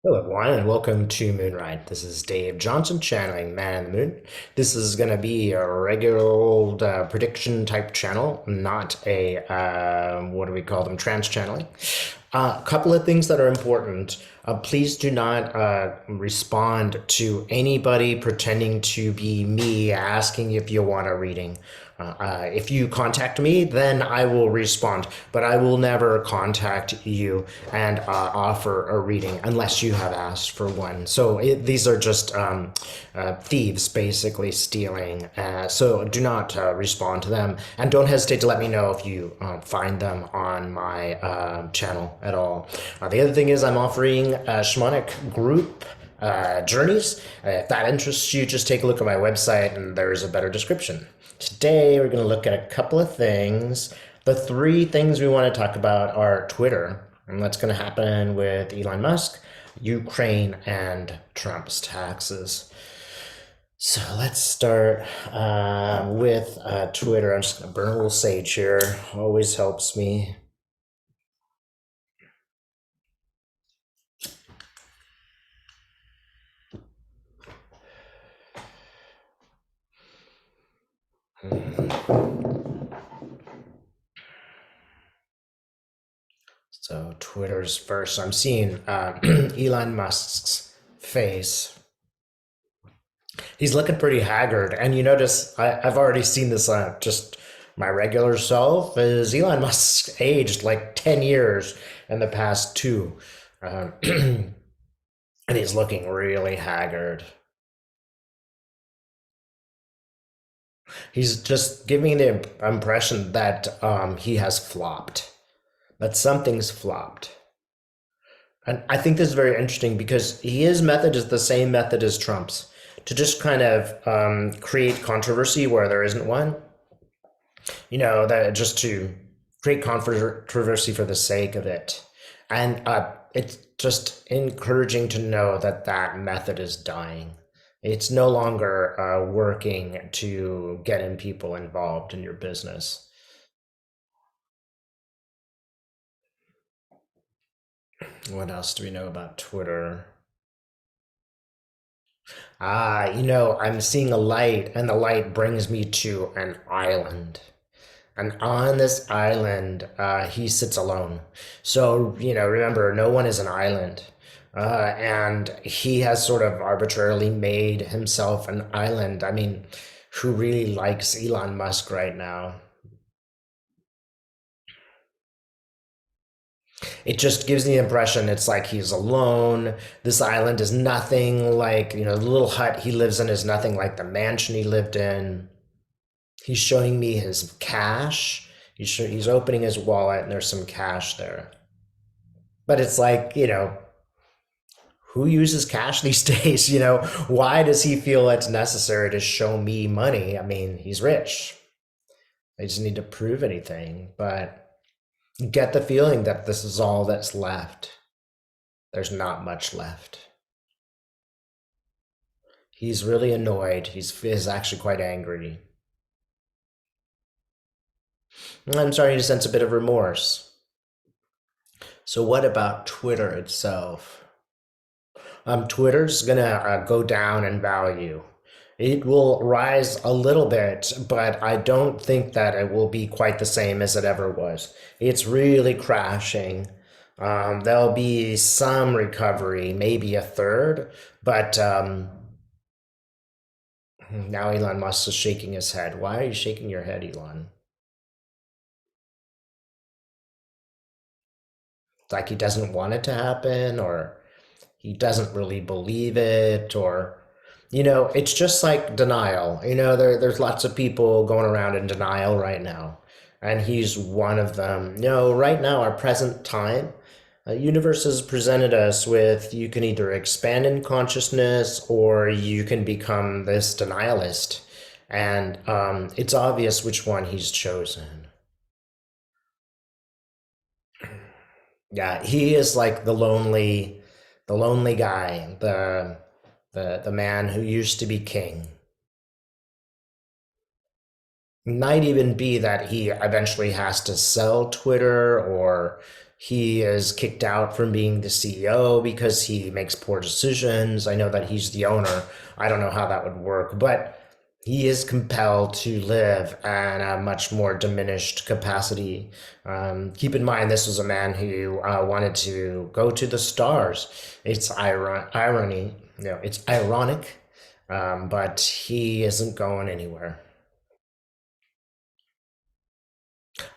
Hello, everyone, and welcome to Moonride. This is Dave Johnson channeling Man in the Moon. This is going to be a regular old prediction type channel, not a, what do we call them, trance channeling. A couple of things that are important. Please do not respond to anybody pretending to be me asking if you want a reading. If you contact me, then I will respond, but I will never contact you and offer a reading unless you have asked for one. So these are just thieves basically stealing. So do not respond to them, and don't hesitate to let me know if you find them on my channel at all. The other thing is I'm offering a shamanic group journeys. If that interests you, just take a look at my website and there's a better description. Today, we're going to look at a couple of things. The three things we want to talk about are Twitter, and what's going to happen with Elon Musk, Ukraine, and Trump's taxes. So let's start with Twitter. I'm just going to burn a little sage here. Always helps me. So Twitter's first. I'm seeing Elon Musk's face. He's looking pretty haggard, and you notice I've already seen this on just my regular self. Is Elon Musk aged like 10 years in the past two, and he's looking really haggard. He's just giving the impression that he has flopped, that something's flopped. And I think this is very interesting because his method is the same method as Trump's to just kind of create controversy where there isn't one. That just to create controversy for the sake of it. And it's just encouraging to know that that method is dying. It's no longer working to getting people involved in your business. What else do we know about Twitter? I'm seeing a light, and the light brings me to an island. And on this island, he sits alone. So, remember, no one is an island. And he has sort of arbitrarily made himself an island. I mean, who really likes Elon Musk right now? It just gives the impression it's like he's alone. This island is nothing like, the little hut he lives in is nothing like the mansion he lived in. He's showing me his cash. He's opening his wallet and there's some cash there. But it's like, who uses cash these days? Why does he feel it's necessary to show me money? I mean, he's rich. They just need to prove anything. But get the feeling that this is all that's left. There's not much left. He's really annoyed. He's actually quite angry. I'm starting to sense a bit of remorse. So, what about Twitter itself? Twitter's gonna go down in value. It will rise a little bit, but I don't think that it will be quite the same as it ever was. It's really crashing. There'll be some recovery, maybe a third, but now Elon Musk is shaking his head. Why are you shaking your head, Elon? Like he doesn't want it to happen, or he doesn't really believe it, or it's just like denial. There's lots of people going around in denial right now, and he's one of them. Right now, our present time, universe has presented us with you can either expand in consciousness or you can become this denialist, and it's obvious which one he's chosen. Yeah, he is like the lonely guy, the man who used to be king. Might even be that he eventually has to sell Twitter or He is kicked out from being the CEO because he makes poor decisions. I know that he's the owner. I don't know how that would work, but he is compelled to live in a much more diminished capacity. Keep in mind, this was a man who wanted to go to the stars. It's irony, it's ironic, but he isn't going anywhere.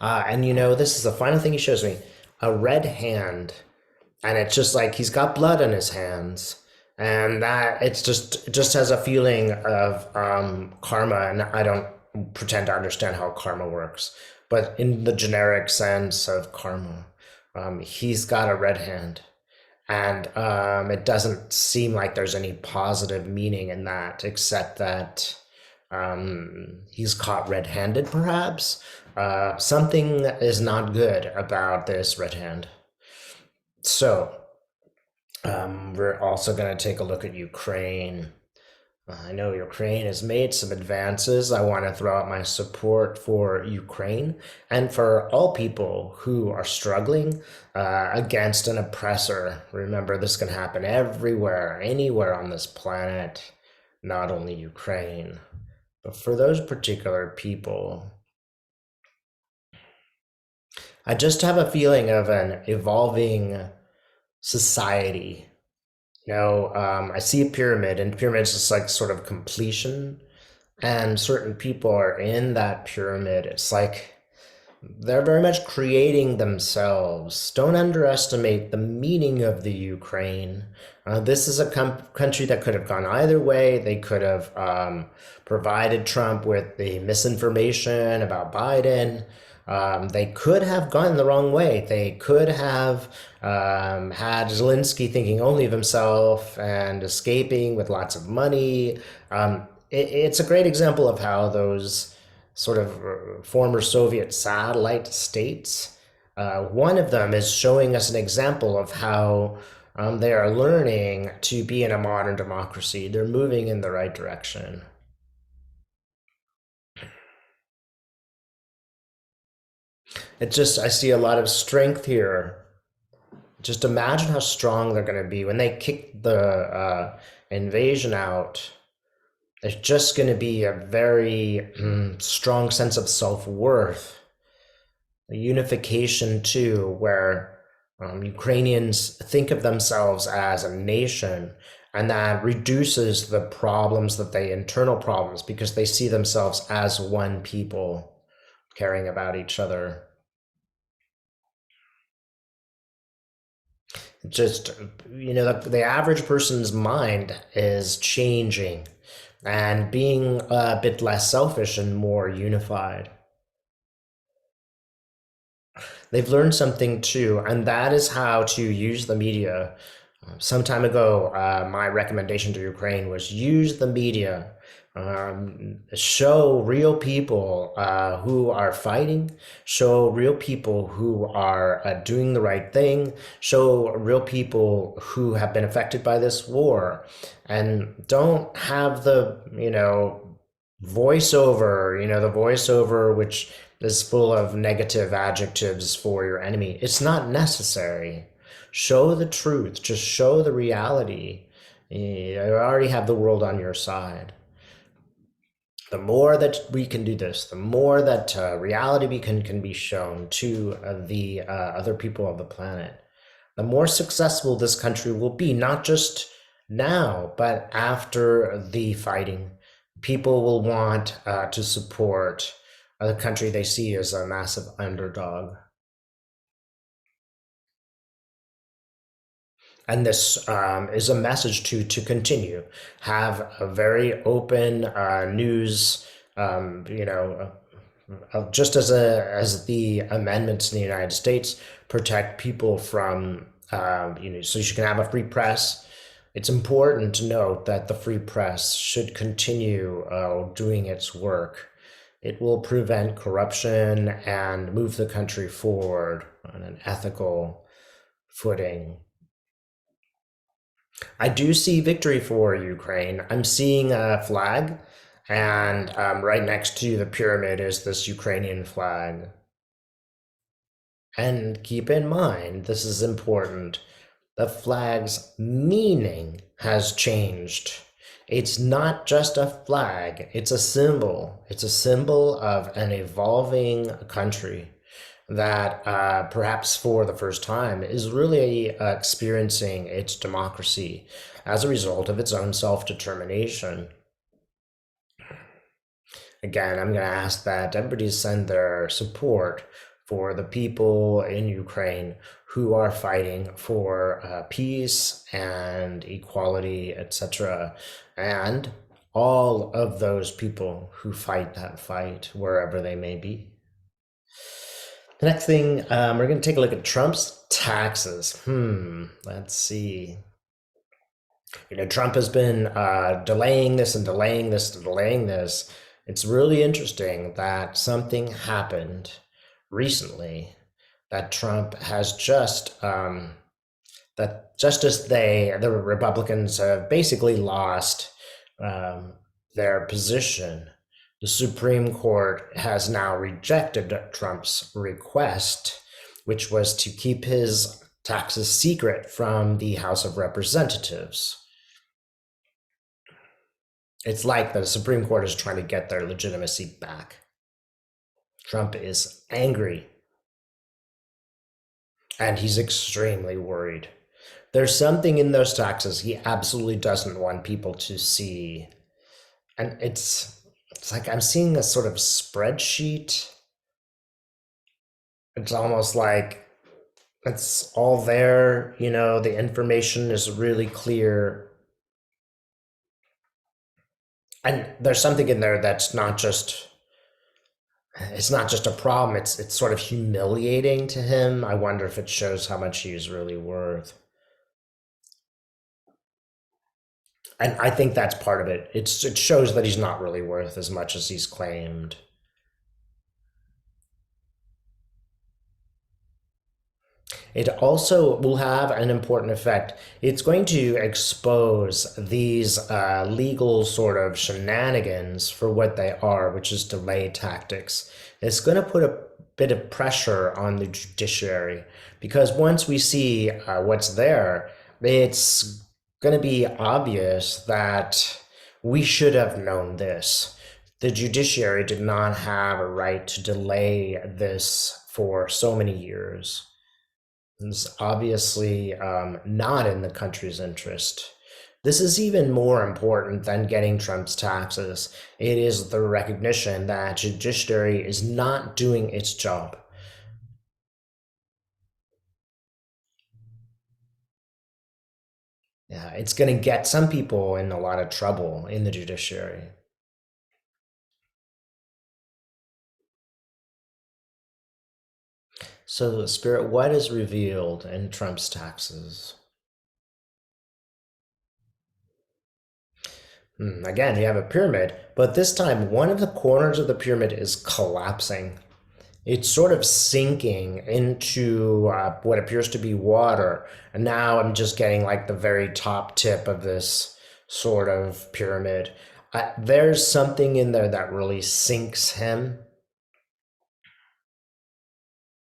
And this is the final thing he shows me, a red hand, and it's just like he's got blood on his hands, and that it just has a feeling of karma. And I don't pretend to understand how karma works, but in the generic sense of karma, he's got a red hand, and it doesn't seem like there's any positive meaning in that, except that he's caught red-handed, perhaps. Something is not good about this red hand. So we're also going to take a look at Ukraine. I know Ukraine has made some advances. I want to throw out my support for Ukraine and for all people who are struggling against an oppressor. Remember, this can happen everywhere, anywhere on this planet, not only Ukraine. But for those particular people, I just have a feeling of an evolving society. I see a pyramid, and pyramids is like sort of completion, and certain people are in that pyramid. It's like they're very much creating themselves. Don't underestimate the meaning of the Ukraine. This is a country that could have gone either way. They could have provided Trump with the misinformation about Biden. They could have gone the wrong way. They could have had Zelensky thinking only of himself and escaping with lots of money. It's a great example of how those sort of former Soviet satellite states, one of them is showing us an example of how they are learning to be in a modern democracy. They're moving in the right direction. It just, I see a lot of strength here. Just imagine how strong they're going to be when they kick the invasion out. There's just going to be a very strong sense of self-worth, a unification too, where Ukrainians think of themselves as a nation, and that reduces the problems that they internal problems because they see themselves as one people caring about each other. Just the average person's mind is changing and being a bit less selfish and more unified. They've learned something too, and that is how to use the media. Some time ago, my recommendation to Ukraine was use the media. Show real people who are fighting, show real people who are doing the right thing, show real people who have been affected by this war, and don't have the, voiceover, the voiceover which is full of negative adjectives for your enemy. It's not necessary. Show the truth, just show the reality. You already have the world on your side. The more that we can do this, the more that reality can be shown to the other people of the planet, the more successful this country will be, not just now, but after the fighting. People will want to support the country they see as a massive underdog. And this is a message to continue. Have a very open news, just as the amendments in the United States protect people from, so you can have a free press. It's important to note that the free press should continue doing its work. It will prevent corruption and move the country forward on an ethical footing. I do see victory for Ukraine. I'm seeing a flag, and right next to the pyramid is this Ukrainian flag. And keep in mind, this is important, the flag's meaning has changed. It's not just a flag, it's a symbol. It's a symbol of an evolving country that perhaps for the first time is really experiencing its democracy as a result of its own self determination. Again, I'm going to ask that everybody send their support for the people in Ukraine who are fighting for peace and equality, etc. And all of those people who fight that fight wherever they may be. The next thing, we're going to take a look at Trump's taxes. Let's see. Trump has been delaying this and delaying this and delaying this. It's really interesting that something happened recently that Trump has just as the Republicans have basically lost um, their position, the Supreme Court has now rejected Trump's request, which was to keep his taxes secret from the House of Representatives. It's like the Supreme Court is trying to get their legitimacy back. Trump is angry and he's extremely worried. There's something in those taxes he absolutely doesn't want people to see. And it's like I'm seeing a sort of spreadsheet. It's almost like it's all there, the information is really clear. And there's something in there that's not just it's not just a problem, it's sort of humiliating to him. I wonder if it shows how much he's really worth. And I think that's part of it. It shows that he's not really worth as much as he's claimed. It also will have an important effect. It's going to expose these legal sort of shenanigans for what they are, which is delay tactics. It's going to put a bit of pressure on the judiciary because once we see what's there, it's going to be obvious that we should have known this. The judiciary did not have a right to delay this for so many years. It's obviously not in the country's interest. This is even more important than getting Trump's taxes. It is the recognition that judiciary is not doing its job. Yeah, it's going to get some people in a lot of trouble in the judiciary. So, Spirit, what is revealed in Trump's taxes? Again, you have a pyramid, but this time one of the corners of the pyramid is collapsing. It's sort of sinking into what appears to be water. And now I'm just getting like the very top tip of this sort of pyramid. There's something in there that really sinks him.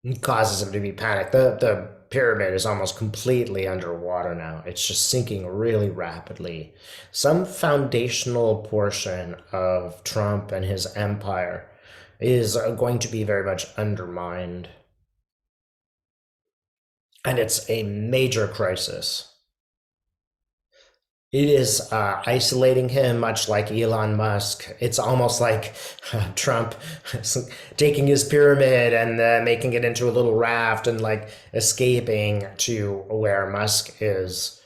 It causes him to be panicked. The pyramid is almost completely underwater now. It's just sinking really rapidly. Some foundational portion of Trump and his empire is going to be very much undermined. And it's a major crisis. It is isolating him, much like Elon Musk. It's almost like Trump taking his pyramid and making it into a little raft and like escaping to where Musk is.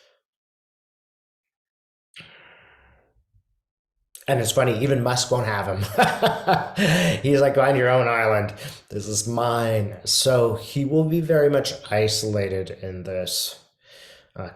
And it's funny, even Musk won't have him. He's like, on your own island. This is mine. So he will be very much isolated in this.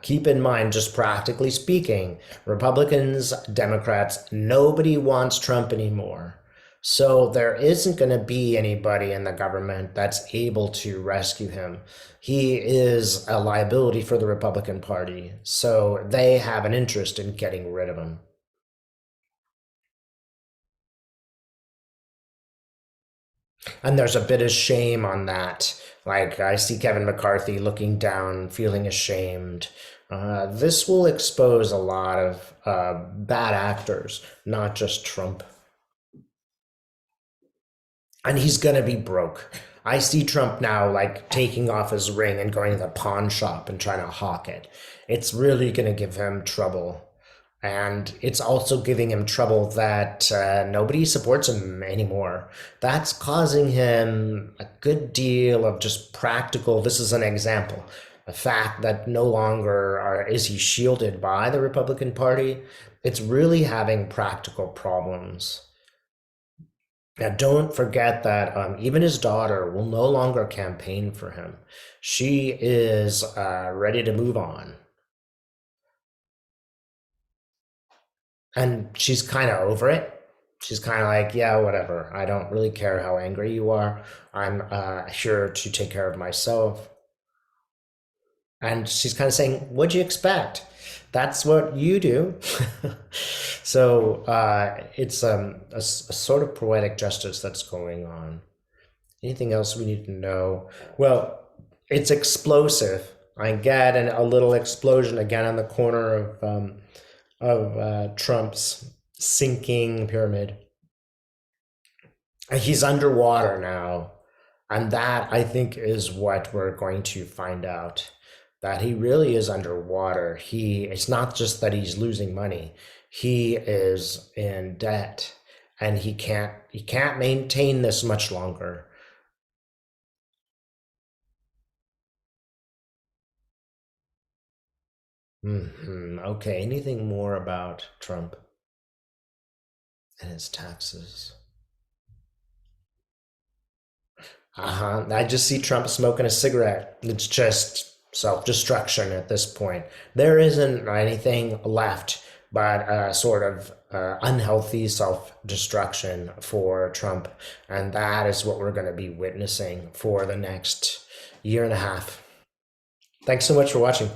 Keep in mind, just practically speaking, Republicans, Democrats, nobody wants Trump anymore. So there isn't going to be anybody in the government that's able to rescue him. He is a liability for the Republican Party. So they have an interest in getting rid of him. And there's a bit of shame on that. Like, I see Kevin McCarthy looking down, feeling ashamed. This will expose a lot of bad actors, not just Trump. And he's gonna be broke. I see Trump now like taking off his ring and going to the pawn shop and trying to hawk it. It's really gonna give him trouble. And it's also giving him trouble that nobody supports him anymore. That's causing him a good deal of just practical. This is an example. The fact that no longer is he shielded by the Republican Party. It's really having practical problems. Now, don't forget that even his daughter will no longer campaign for him. She is ready to move on. And she's kind of over it. She's kind of like, yeah, whatever. I don't really care how angry you are. I'm here to take care of myself. And she's kind of saying, what'd you expect? That's what you do. So it's a sort of poetic justice that's going on. Anything else we need to know? Well, it's explosive. I get a little explosion again on the corner of Trump's sinking pyramid. He's underwater now, and that I think is what we're going to find out. That he really is underwater. It's not just that he's losing money. He is in debt, and he can't maintain this much longer. Okay, anything more about Trump and his taxes? Uh-huh. I just see Trump smoking a cigarette. It's just self-destruction at this point. There isn't anything left but sort of unhealthy self-destruction for Trump. And that is what we're going to be witnessing for the next year and a half. Thanks so much for watching.